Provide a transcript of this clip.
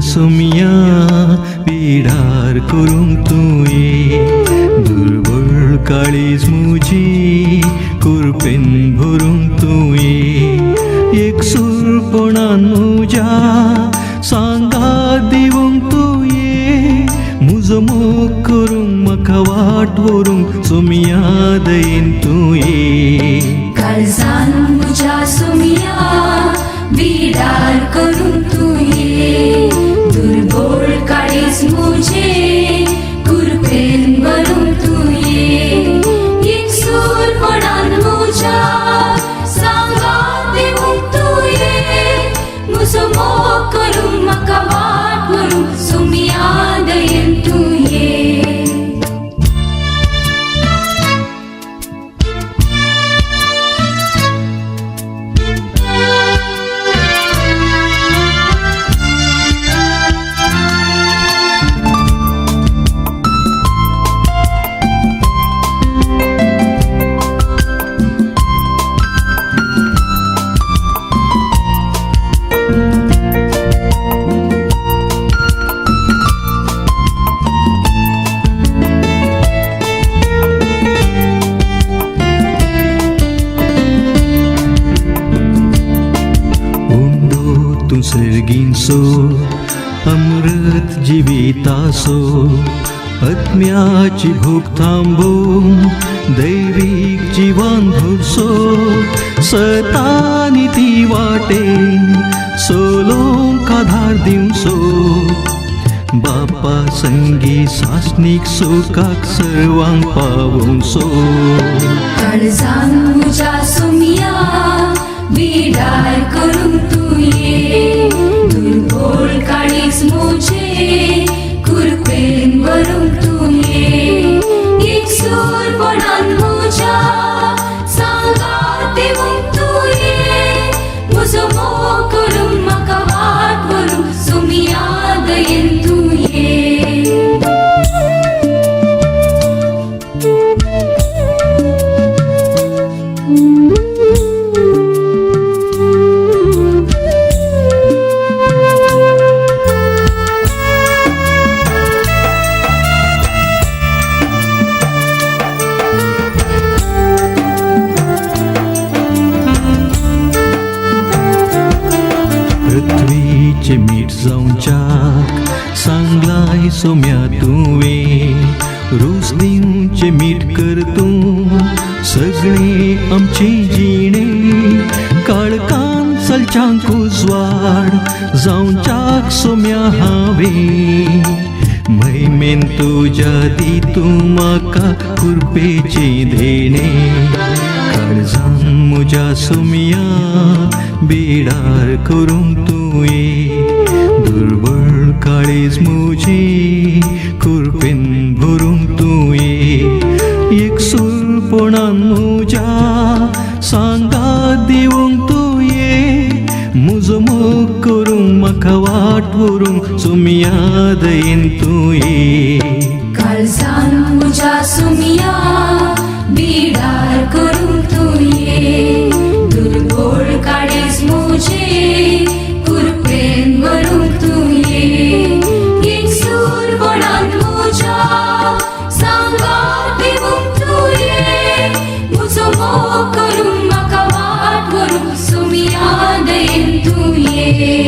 सुमिया पिडार करूंक तुये दुर्बळ काळीज मुजी कुरपेन भरूंक तुये एकसूरपणान म्हज्या सांगात दिवंक तुये म्हजो मोग करूंक म्हाका वाट व्हरूंक सुमिया दयेन तुये काळजान म्हज्या सुमिया बिडार करूंक तुये दुर्बळ काळीज म्हजें कुरपेन भरूंक तुये एकसूरपणान म्हज्या सांगात दिवंक तुये म्हजो मोग करूंक म्हाका वाट व्हरूंक सुमिया दयेन तुये सर्गींसो अमृत जिवितासो आत्म्याची भूक थांबोवन दैवीक जिवन भरसो सतानी ती वाटेन सोलोंक आधार दिवसो बापा संगी सासनीक सुखाक सर्वांक पावोवसो काळजान म्हज्या सुमिया बिडार करूंक तुये दुर्बळ काळीज म्हजें कुरपेन भरूंक तुये एकसूरपणान म्हज्या सांगात दिवंक तुये म्हजो मोग करूंक म्हाका वाट व्हरूंक सुमिया दयेन तुये पृथ्वीचे मीठ जावच्याक सांगलाय सोम्या तुवें रूच दिवचें मीठ कर तूं सगळें आमचें जिणें काळखान चलच्यांक उजवाड जावच्याक सोम्या हांवें महिमेन तुज्या दी तूं म्हाका कुरपेचें देणें काळजान म्हज्या सुमिया बिडार करूंक तुये दुर्बळ काळीज म्हजें कुरपेन भरूंक तुये एकसूरपणान म्हज्या सांगात दिवंक तुये म्हजो मोग करूंक म्हाका वाट व्हरूंक सुमिया दयेन तुये काळजान म्हज्या सुमिया बिडार करूंक तुये दुर्बळ काळीज म्हजें कुरपेन भरूंक तुये एकसूरपणान म्हज्या सांगात दिवंक तुये म्हजो मोग करूंक म्हाका वाट व्हरूंक सुमिया दयेन तुये